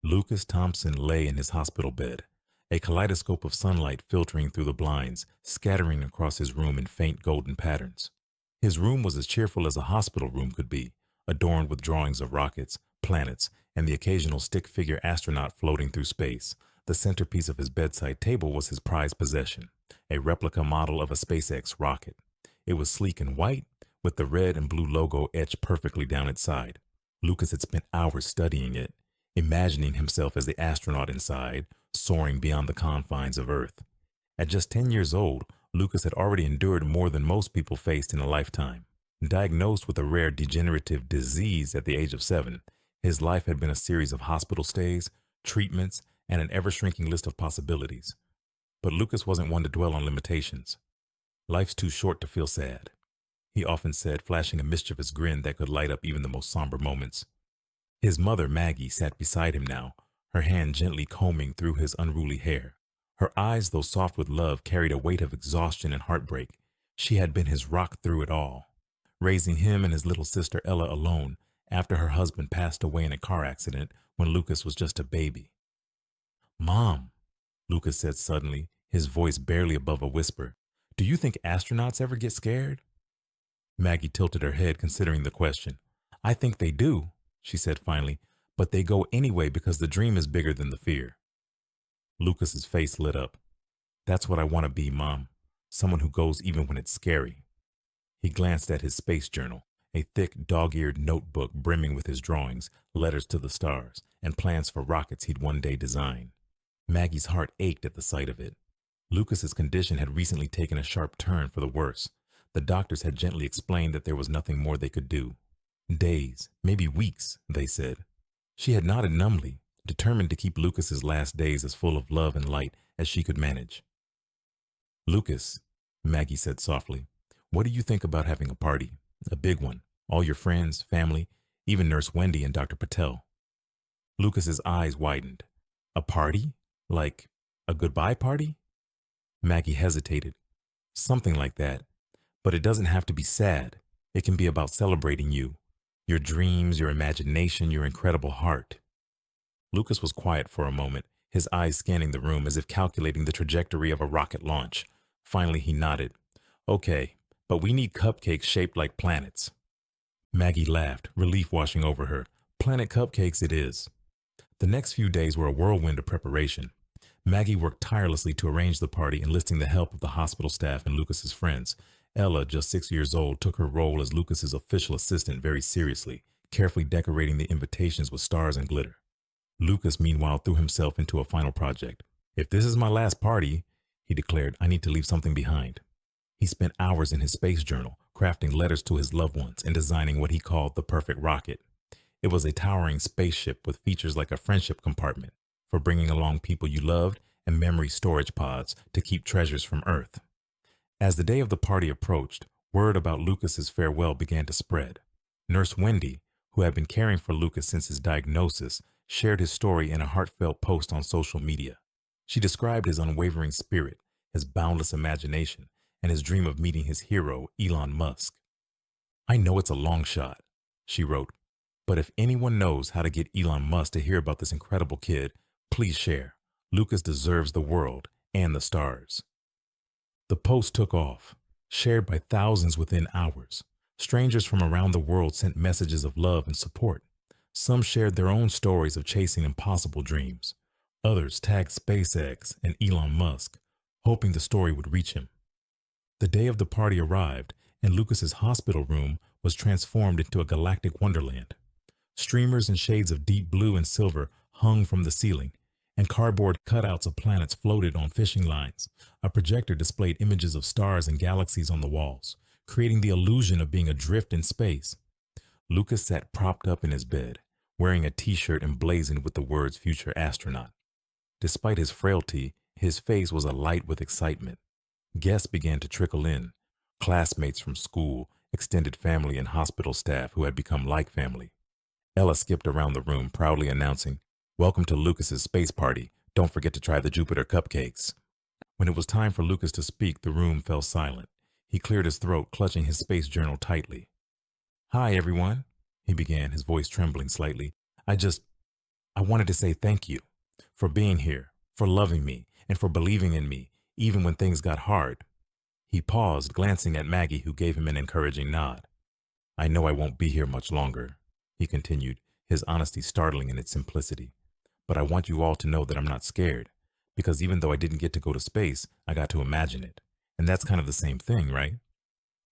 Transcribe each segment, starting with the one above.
Lucas Thompson lay in his hospital bed, a kaleidoscope of sunlight filtering through the blinds, scattering across his room in faint golden patterns. His room was as cheerful as a hospital room could be, adorned with drawings of rockets, planets, and the occasional stick-figure astronaut floating through space. The centerpiece of his bedside table was his prized possession, a replica model of a SpaceX rocket. It was sleek and white, with the red and blue logo etched perfectly down its side. Lucas had spent hours studying it, imagining himself as the astronaut inside, soaring beyond the confines of Earth. At just 10 years old, Lucas had already endured more than most people faced in a lifetime. Diagnosed with a rare degenerative disease at the age of 7, his life had been a series of hospital stays, treatments, and an ever-shrinking list of possibilities. But Lucas wasn't one to dwell on limitations. Life's too short to feel sad, he often said, flashing a mischievous grin that could light up even the most somber moments. His mother, Maggie, sat beside him now, her hand gently combing through his unruly hair. Her eyes, though soft with love, carried a weight of exhaustion and heartbreak. She had been his rock through it all, raising him and his little sister Ella alone after her husband passed away in a car accident when Lucas was just a baby. "Mom," Lucas said suddenly, his voice barely above a whisper, "do you think astronauts ever get scared?" Maggie tilted her head, considering the question. "I think they do," she said finally, "but they go anyway because the dream is bigger than the fear." Lucas's face lit up. "That's what I want to be, Mom. Someone who goes even when it's scary." He glanced at his space journal, a thick, dog-eared notebook brimming with his drawings, letters to the stars, and plans for rockets he'd one day design. Maggie's heart ached at the sight of it. Lucas's condition had recently taken a sharp turn for the worse. The doctors had gently explained that there was nothing more they could do. Days, maybe weeks, they said. She had nodded numbly, determined to keep Lucas's last days as full of love and light as she could manage. "Lucas," Maggie said softly, "what do you think about having a party? A big one. All your friends, family, even Nurse Wendy and Dr. Patel." Lucas's eyes widened. "A party? Like a goodbye party?" Maggie hesitated. "Something like that. But it doesn't have to be sad. It can be about celebrating you, your dreams, your imagination, your incredible heart." Lucas was quiet for a moment, his eyes scanning the room as if calculating the trajectory of a rocket launch. Finally, he nodded. "Okay, but we need cupcakes shaped like planets." Maggie laughed, relief washing over her. "Planet cupcakes it is." The next few days were a whirlwind of preparation. Maggie worked tirelessly to arrange the party, enlisting the help of the hospital staff and Lucas's friends. Ella, just 6 years old, took her role as Lucas's official assistant very seriously, carefully decorating the invitations with stars and glitter. Lucas, meanwhile, threw himself into a final project. "If this is my last party," he declared, "I need to leave something behind." He spent hours in his space journal, crafting letters to his loved ones and designing what he called the perfect rocket. It was a towering spaceship with features like a friendship compartment for bringing along people you loved and memory storage pods to keep treasures from Earth. As the day of the party approached, word about Lucas's farewell began to spread. Nurse Wendy, who had been caring for Lucas since his diagnosis, shared his story in a heartfelt post on social media. She described his unwavering spirit, his boundless imagination, and his dream of meeting his hero, Elon Musk. "I know it's a long shot," she wrote, "but if anyone knows how to get Elon Musk to hear about this incredible kid, please share. Lucas deserves the world and the stars." The post took off, shared by thousands within hours. Strangers from around the world sent messages of love and support. Some shared their own stories of chasing impossible dreams. Others tagged SpaceX and Elon Musk, hoping the story would reach him. The day of the party arrived, and Lucas's hospital room was transformed into a galactic wonderland. Streamers and shades of deep blue and silver hung from the ceiling, and cardboard cutouts of planets floated on fishing lines. A projector displayed images of stars and galaxies on the walls, creating the illusion of being adrift in space. Lucas sat propped up in his bed, wearing a t-shirt emblazoned with the words "future astronaut." Despite his frailty, his face was alight with excitement. Guests began to trickle in, classmates from school, extended family, and hospital staff who had become like family. Ella skipped around the room, proudly announcing, "Welcome to Lucas's space party. Don't forget to try the Jupiter cupcakes." When it was time for Lucas to speak, the room fell silent. He cleared his throat, clutching his space journal tightly. "Hi, everyone," he began, his voice trembling slightly. I I wanted to say thank you for being here, for loving me, and for believing in me, even when things got hard. He paused, glancing at Maggie, who gave him an encouraging nod. I know I won't be here much longer, he continued, his honesty startling in its simplicity. But I want you all to know that I'm not scared, because even though I didn't get to go to space, I got to imagine it. And that's kind of the same thing, right?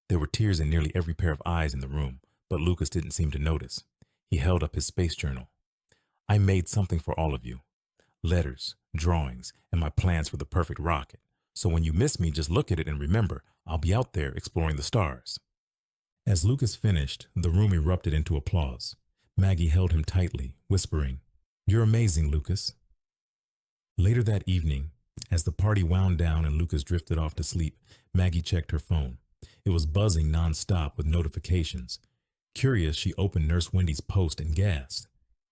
There were tears in nearly every pair of eyes in the room, but Lucas didn't seem to notice. He held up his space journal. I made something for all of you. Letters, drawings, and my plans for the perfect rocket. So when you miss me, just look at it and remember, I'll be out there exploring the stars. As Lucas finished, the room erupted into applause. Maggie held him tightly, whispering, You're amazing, Lucas. Later that evening, as the party wound down and Lucas drifted off to sleep, Maggie checked her phone. It was buzzing nonstop with notifications. Curious, she opened Nurse Wendy's post and gasped.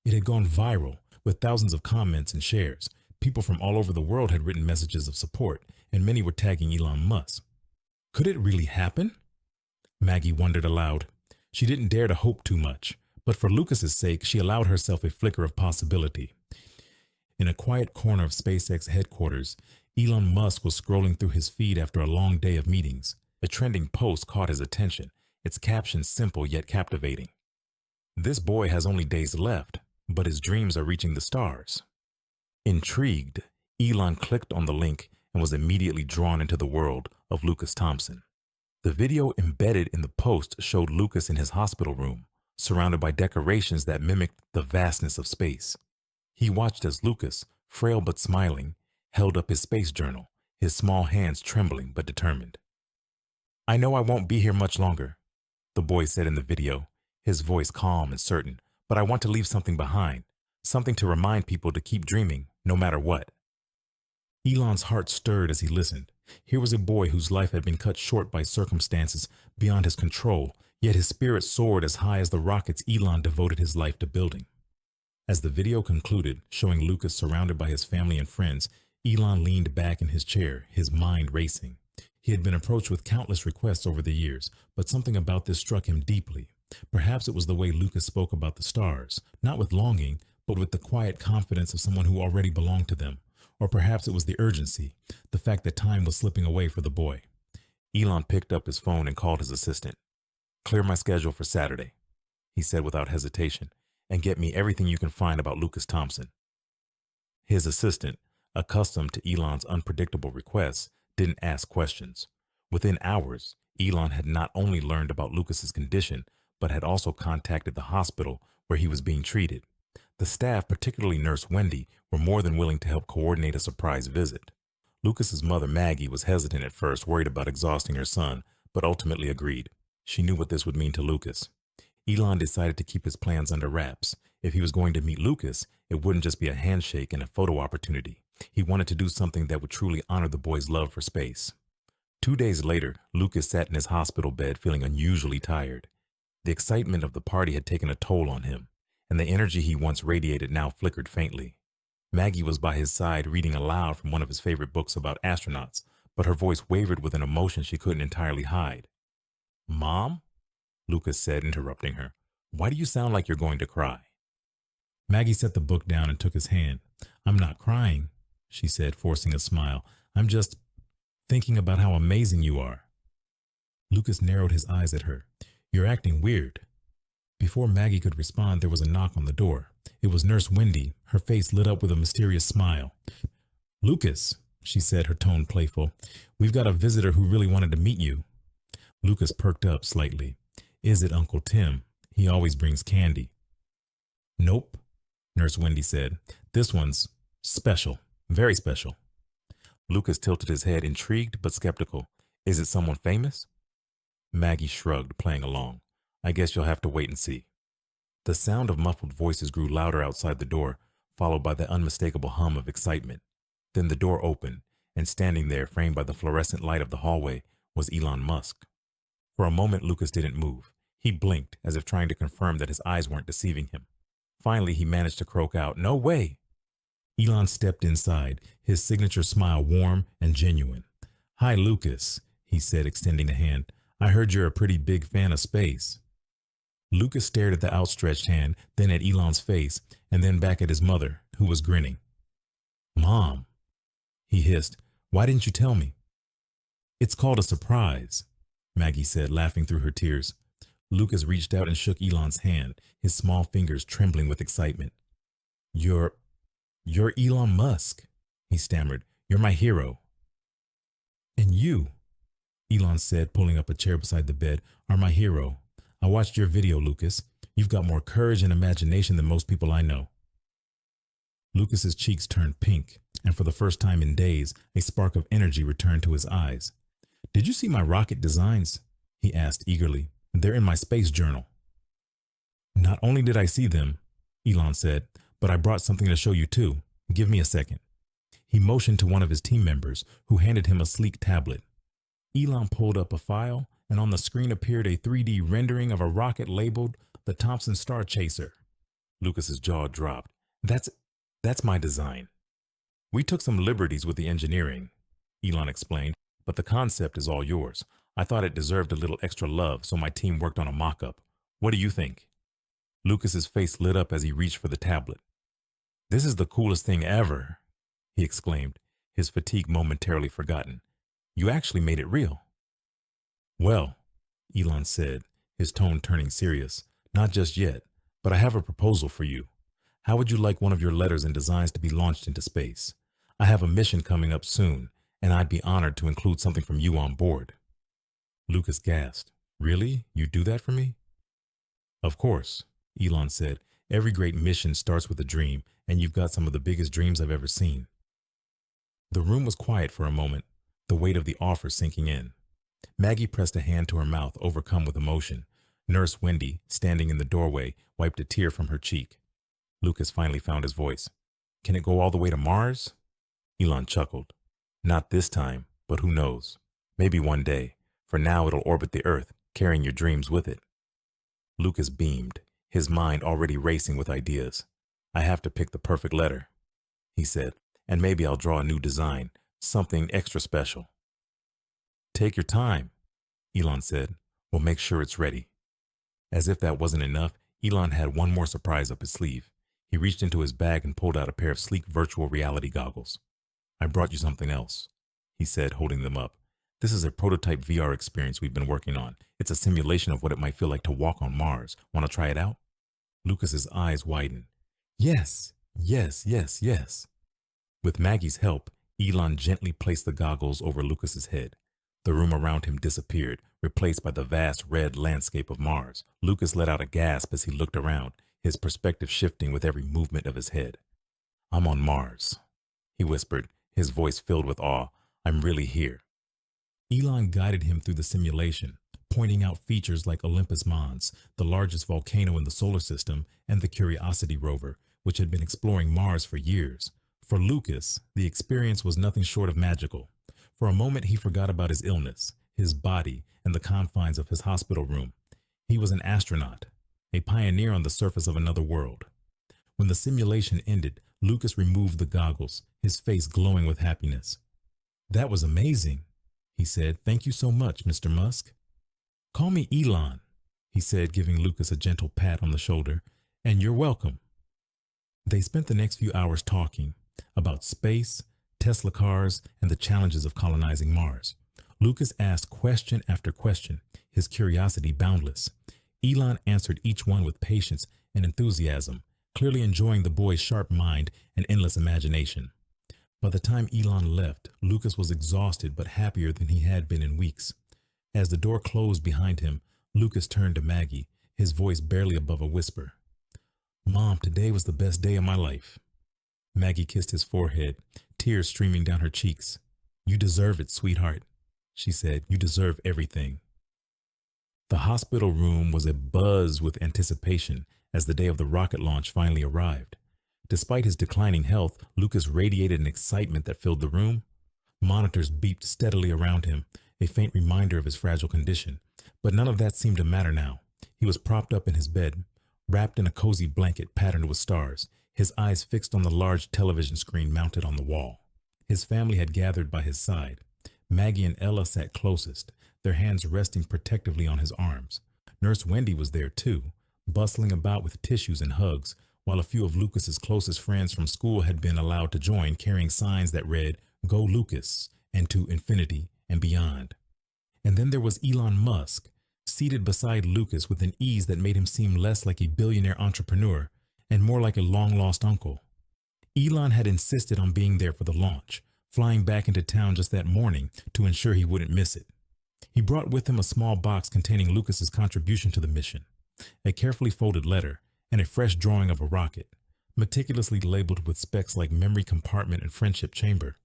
It had gone viral, with thousands of comments and shares. People from all over the world had written messages of support, and many were tagging Elon Musk. Could it really happen? Maggie wondered aloud. She didn't dare to hope too much, but for Lucas's sake, she allowed herself a flicker of possibility. In a quiet corner of SpaceX headquarters, Elon Musk was scrolling through his feed after a long day of meetings. A trending post caught his attention, its caption simple yet captivating. This boy has only days left, but his dreams are reaching the stars. Intrigued, Elon clicked on the link and was immediately drawn into the world of Lucas Thompson. The video embedded in the post showed Lucas in his hospital room, surrounded by decorations that mimicked the vastness of space. He watched as Lucas, frail but smiling, held up his space journal, his small hands trembling but determined. I know I won't be here much longer, the boy said in the video, his voice calm and certain, but I want to leave something behind, something to remind people to keep dreaming, no matter what. Elon's heart stirred as he listened. Here was a boy whose life had been cut short by circumstances beyond his control, yet his spirit soared as high as the rockets Elon devoted his life to building. As the video concluded, showing Lucas surrounded by his family and friends, Elon leaned back in his chair, his mind racing. He had been approached with countless requests over the years, but something about this struck him deeply. Perhaps it was the way Lucas spoke about the stars, not with longing, but with the quiet confidence of someone who already belonged to them. Or perhaps it was the urgency, the fact that time was slipping away for the boy. Elon picked up his phone and called his assistant. Clear my schedule for Saturday, he said without hesitation, and get me everything you can find about Lucas Thompson. His assistant, accustomed to Elon's unpredictable requests, didn't ask questions. Within hours, Elon had not only learned about Lucas's condition, but had also contacted the hospital where he was being treated. The staff, particularly Nurse Wendy, were more than willing to help coordinate a surprise visit. Lucas's mother, Maggie, was hesitant at first, worried about exhausting her son, but ultimately agreed. She knew what this would mean to Lucas. Elon decided to keep his plans under wraps. If he was going to meet Lucas, it wouldn't just be a handshake and a photo opportunity. He wanted to do something that would truly honor the boy's love for space. 2 days later, Lucas sat in his hospital bed feeling unusually tired. The excitement of the party had taken a toll on him, and the energy he once radiated now flickered faintly. Maggie was by his side reading aloud from one of his favorite books about astronauts, but her voice wavered with an emotion she couldn't entirely hide. Mom? Lucas said, interrupting her. Why do you sound like you're going to cry? Maggie set the book down and took his hand. I'm not crying, she said, forcing a smile. I'm just thinking about how amazing you are. Lucas narrowed his eyes at her. You're acting weird. Before Maggie could respond, there was a knock on the door. It was Nurse Wendy, her face lit up with a mysterious smile. Lucas, she said, her tone playful, we've got a visitor who really wanted to meet you. Lucas perked up slightly. Is it Uncle Tim? He always brings candy. Nope, Nurse Wendy said. This one's special, very special. Lucas tilted his head, intrigued but skeptical. Is it someone famous? Maggie shrugged, playing along. I guess you'll have to wait and see. The sound of muffled voices grew louder outside the door, followed by the unmistakable hum of excitement. Then the door opened, and standing there, framed by the fluorescent light of the hallway, was Elon Musk. For a moment, Lucas didn't move. He blinked, as if trying to confirm that his eyes weren't deceiving him. Finally, he managed to croak out, "No way!" Elon stepped inside, his signature smile warm and genuine. Hi, Lucas, he said, extending a hand. I heard you're a pretty big fan of space. Lucas stared at the outstretched hand, then at Elon's face, and then back at his mother, who was grinning. Mom, he hissed, why didn't you tell me? It's called a surprise, Maggie said, laughing through her tears. Lucas reached out and shook Elon's hand, his small fingers trembling with excitement. You're Elon Musk, he stammered. You're my hero. And you, Elon said, pulling up a chair beside the bed, are my hero. I watched your video, Lucas. You've got more courage and imagination than most people I know. Lucas's cheeks turned pink, and for the first time in days, a spark of energy returned to his eyes. Did you see my rocket designs? He asked eagerly. They're in my space journal. Not only did I see them, Elon said, but I brought something to show you too. Give me a second. He motioned to one of his team members, who handed him a sleek tablet. Elon pulled up a file, and on the screen appeared a 3D rendering of a rocket labeled the Thompson Star Chaser. Lucas's jaw dropped. That's my design. We took some liberties with the engineering, Elon explained, but the concept is all yours. I thought it deserved a little extra love, so my team worked on a mock-up. What do you think? Lucas's face lit up as he reached for the tablet. This is the coolest thing ever, he exclaimed, his fatigue momentarily forgotten. You actually made it real. Well, Elon said, his tone turning serious, not just yet, but I have a proposal for you. How would you like one of your letters and designs to be launched into space? I have a mission coming up soon, and I'd be honored to include something from you on board. Lucas gasped. Really? You do that for me? Of course, Elon said. Every great mission starts with a dream, and you've got some of the biggest dreams I've ever seen. The room was quiet for a moment, the weight of the offer sinking in. Maggie pressed a hand to her mouth, overcome with emotion. Nurse Wendy, standing in the doorway, wiped a tear from her cheek. Lucas finally found his voice. Can it go all the way to Mars? Elon chuckled. Not this time, but who knows? Maybe one day. For now, it'll orbit the Earth, carrying your dreams with it. Lucas beamed, his mind already racing with ideas. I have to pick the perfect letter, he said, and maybe I'll draw a new design, something extra special. Take your time, Elon said. We'll make sure it's ready. As if that wasn't enough, Elon had one more surprise up his sleeve. He reached into his bag and pulled out a pair of sleek virtual reality goggles. I brought you something else, he said, holding them up. This is a prototype VR experience we've been working on. It's a simulation of what it might feel like to walk on Mars. Want to try it out? Lucas's eyes widened. Yes, yes, yes, yes. With Maggie's help, Elon gently placed the goggles over Lucas's head. The room around him disappeared, replaced by the vast red landscape of Mars. Lucas let out a gasp as he looked around, his perspective shifting with every movement of his head. I'm on Mars, he whispered, his voice filled with awe. I'm really here. Elon guided him through the simulation, pointing out features like Olympus Mons, the largest volcano in the solar system, and the Curiosity rover, which had been exploring Mars for years. For Lucas, the experience was nothing short of magical. For a moment, he forgot about his illness, his body, and the confines of his hospital room. He was an astronaut, a pioneer on the surface of another world. When the simulation ended, Lucas removed the goggles, his face glowing with happiness. That was amazing, he said. Thank you so much, Mr. Musk. Call me Elon, he said, giving Lucas a gentle pat on the shoulder. And you're welcome. They spent the next few hours talking about space, Tesla cars, and the challenges of colonizing Mars. Lucas asked question after question, his curiosity boundless. Elon answered each one with patience and enthusiasm, clearly enjoying the boy's sharp mind and endless imagination. By the time Elon left, Lucas was exhausted but happier than he had been in weeks. As the door closed behind him, Lucas turned to Maggie, his voice barely above a whisper. Mom, today was the best day of my life. Maggie kissed his forehead, tears streaming down her cheeks. You deserve it, sweetheart, she said. You deserve everything. The hospital room was abuzz with anticipation as the day of the rocket launch finally arrived. Despite his declining health, Lucas radiated an excitement that filled the room. Monitors beeped steadily around him, a faint reminder of his fragile condition. But none of that seemed to matter now. He was propped up in his bed, wrapped in a cozy blanket patterned with stars, his eyes fixed on the large television screen mounted on the wall. His family had gathered by his side. Maggie and Ella sat closest, their hands resting protectively on his arms. Nurse Wendy was there too, bustling about with tissues and hugs, while a few of Lucas's closest friends from school had been allowed to join, carrying signs that read, "Go Lucas," and "To Infinity and Beyond." And then there was Elon Musk, seated beside Lucas with an ease that made him seem less like a billionaire entrepreneur and more like a long-lost uncle. Elon had insisted on being there for the launch, flying back into town just that morning to ensure he wouldn't miss it. He brought with him a small box containing Lucas's contribution to the mission, a carefully folded letter, and a fresh drawing of a rocket, meticulously labeled with specs like memory compartment and friendship chamber.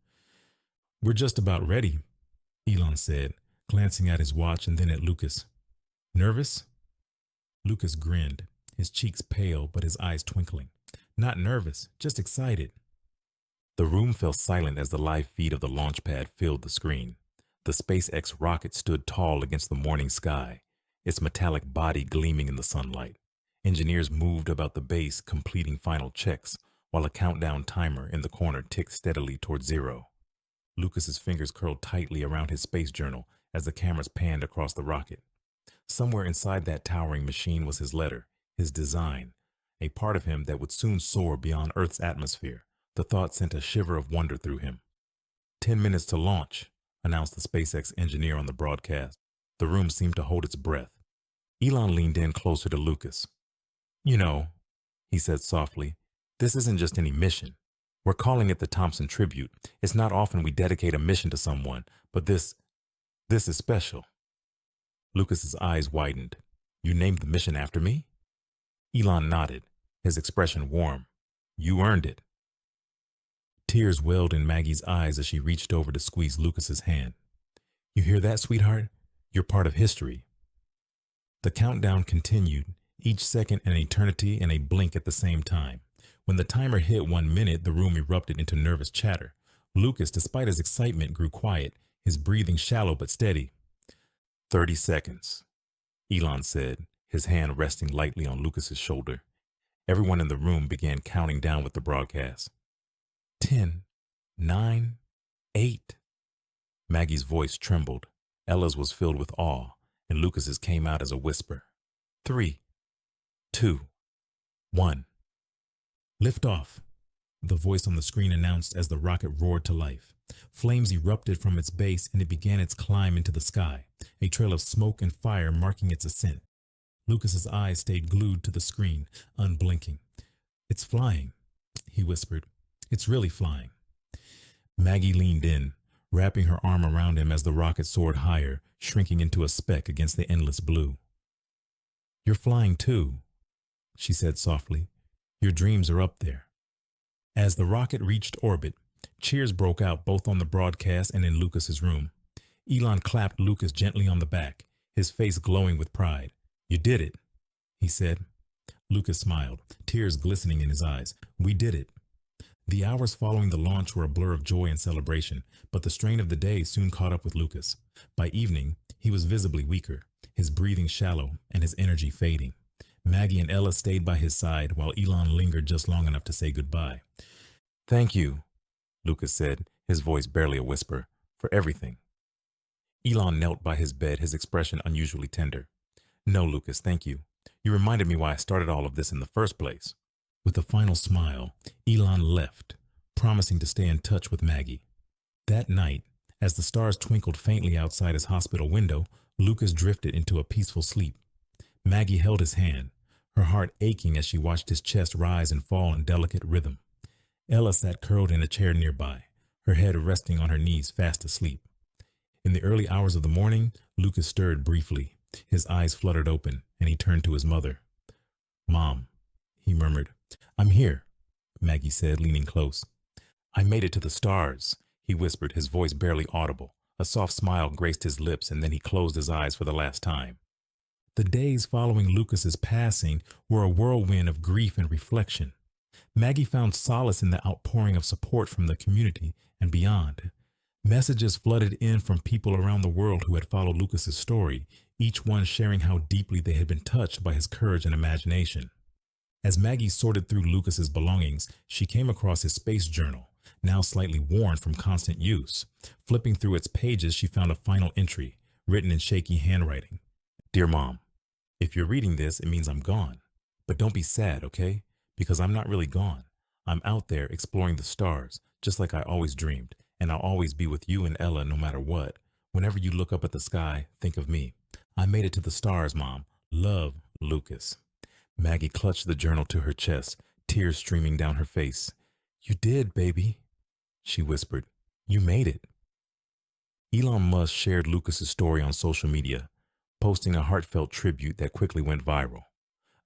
"We're just about ready," Elon said, glancing at his watch and then at Lucas. "Nervous?" Lucas grinned, his cheeks pale but his eyes twinkling. "Not nervous, just excited." The room fell silent as the live feed of the launch pad filled the screen. The SpaceX rocket stood tall against the morning sky, its metallic body gleaming in the sunlight. Engineers moved about the base, completing final checks, while a countdown timer in the corner ticked steadily toward zero. Lucas's fingers curled tightly around his space journal as the cameras panned across the rocket. Somewhere inside that towering machine was his letter, his design, a part of him that would soon soar beyond Earth's atmosphere. The thought sent a shiver of wonder through him. 10 minutes to launch," announced the SpaceX engineer on the broadcast. The room seemed to hold its breath. Elon leaned in closer to Lucas. "You know," he said softly, "this isn't just any mission. We're calling it the Thompson Tribute. It's not often we dedicate a mission to someone, but this is special." Lucas's eyes widened. "You named the mission after me?" Elon nodded, his expression warm. "You earned it." Tears welled in Maggie's eyes as she reached over to squeeze Lucas's hand. "You hear that, sweetheart? You're part of history." The countdown continued, each second an eternity and a blink at the same time. When the timer hit 1 minute, the room erupted into nervous chatter. Lucas, despite his excitement, grew quiet, his breathing shallow but steady. 30 seconds, Elon said, his hand resting lightly on Lucas's shoulder. Everyone in the room began counting down with the broadcast. 10, 9, 8. Maggie's voice trembled. Ella's was filled with awe, and Lucas's came out as a whisper. 3, 2, 1. "Lift off," the voice on the screen announced as the rocket roared to life. Flames erupted from its base and it began its climb into the sky, a trail of smoke and fire marking its ascent. Lucas's eyes stayed glued to the screen, unblinking. "It's flying," he whispered. "It's really flying." Maggie leaned in, wrapping her arm around him as the rocket soared higher, shrinking into a speck against the endless blue. "You're flying too," she said softly. "Your dreams are up there." As the rocket reached orbit, cheers broke out both on the broadcast and in Lucas's room. Elon clapped Lucas gently on the back, his face glowing with pride. "You did it," he said. Lucas smiled, tears glistening in his eyes. "We did it." The hours following the launch were a blur of joy and celebration, but the strain of the day soon caught up with Lucas. By evening, he was visibly weaker, his breathing shallow and his energy fading. Maggie and Ella stayed by his side while Elon lingered just long enough to say goodbye. "Thank you," Lucas said, his voice barely a whisper, "for everything." Elon knelt by his bed, his expression unusually tender. "No, Lucas, thank you. You reminded me why I started all of this in the first place." With a final smile, Elon left, promising to stay in touch with Maggie. That night, as the stars twinkled faintly outside his hospital window, Lucas drifted into a peaceful sleep. Maggie held his hand, her heart aching as she watched his chest rise and fall in delicate rhythm. Ella sat curled in a chair nearby, her head resting on her knees, fast asleep. In the early hours of the morning, Lucas stirred briefly. His eyes fluttered open, and he turned to his mother. "Mom," he murmured. "I'm here," Maggie said, leaning close. "I made it to the stars," he whispered, his voice barely audible. A soft smile graced his lips, and then he closed his eyes for the last time. The days following Lucas's passing were a whirlwind of grief and reflection. Maggie found solace in the outpouring of support from the community and beyond. Messages flooded in from people around the world who had followed Lucas's story, each one sharing how deeply they had been touched by his courage and imagination. As Maggie sorted through Lucas's belongings, she came across his space journal, now slightly worn from constant use. Flipping through its pages, she found a final entry, written in shaky handwriting. "Dear Mom, if you're reading this, it means I'm gone. But don't be sad, okay? Because I'm not really gone. I'm out there exploring the stars, just like I always dreamed, and I'll always be with you and Ella no matter what. Whenever you look up at the sky, think of me. I made it to the stars, Mom. Love, Lucas. Maggie clutched the journal to her chest, tears streaming down her face. You did, baby, she whispered. You made it. Elon Musk shared Lucas's story on social media, posting a heartfelt tribute that quickly went viral.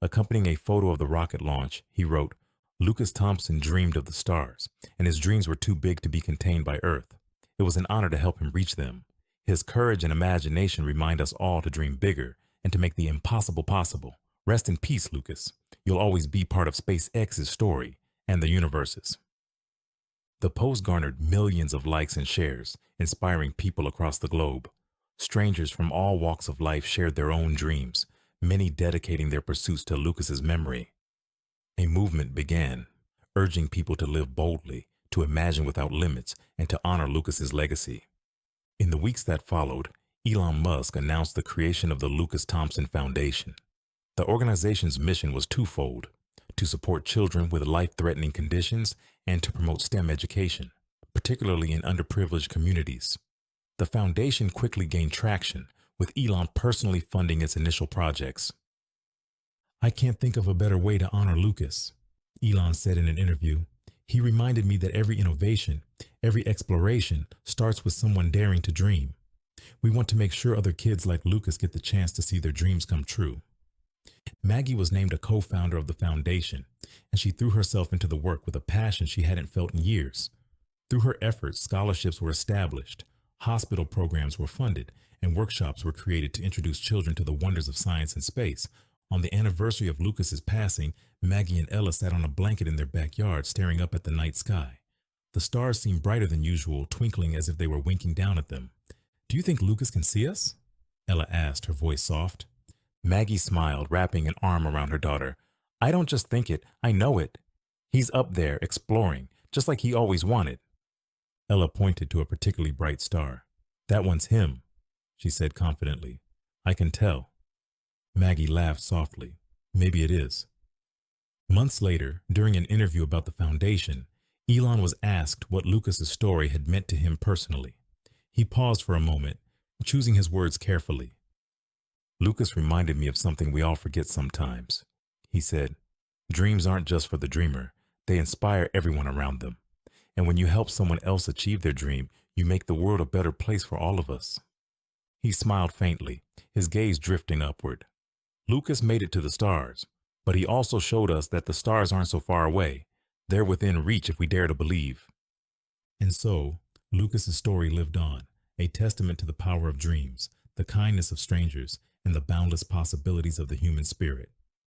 Accompanying a photo of the rocket launch, he wrote, Lucas Thompson dreamed of the stars, and his dreams were too big to be contained by Earth. It was an honor to help him reach them. His courage and imagination remind us all to dream bigger and to make the impossible possible. Rest in peace, Lucas. You'll always be part of SpaceX's story and the universe's. The post garnered millions of likes and shares, inspiring people across the globe. Strangers from all walks of life shared their own dreams, many dedicating their pursuits to Lucas's memory. A movement began, urging people to live boldly, to imagine without limits, and to honor Lucas's legacy. In the weeks that followed, Elon Musk announced the creation of the Lucas Thompson Foundation. The organization's mission was twofold: to support children with life-threatening conditions and to promote STEM education, particularly in underprivileged communities. The foundation quickly gained traction, with Elon personally funding its initial projects. I can't think of a better way to honor Lucas, Elon said in an interview. He reminded me that every innovation, every exploration starts with someone daring to dream. We want to make sure other kids like Lucas get the chance to see their dreams come true. Maggie was named a co-founder of the foundation, and she threw herself into the work with a passion she hadn't felt in years. Through her efforts, scholarships were established, hospital programs were funded, and workshops were created to introduce children to the wonders of science and space. On the anniversary of Lucas's passing, Maggie and Ella sat on a blanket in their backyard staring up at the night sky. The stars seemed brighter than usual, twinkling as if they were winking down at them. Do you think Lucas can see us? Ella asked, her voice soft. Maggie smiled, wrapping an arm around her daughter. I don't just think it, I know it. He's up there, exploring, just like he always wanted. Ella pointed to a particularly bright star. That one's him, she said confidently. I can tell. Maggie laughed softly. Maybe it is. Months later, during an interview about the foundation, Elon was asked what Lucas's story had meant to him personally. He paused for a moment, choosing his words carefully. Lucas reminded me of something we all forget sometimes. He said, dreams aren't just for the dreamer, they inspire everyone around them. And when you help someone else achieve their dream, you make the world a better place for all of us. He smiled faintly, his gaze drifting upward. Lucas made it to the stars, but he also showed us that the stars aren't so far away. They're within reach if we dare to believe. And so, Lucas's story lived on, a testament to the power of dreams, the kindness of strangers, and the boundless possibilities of the human spirit.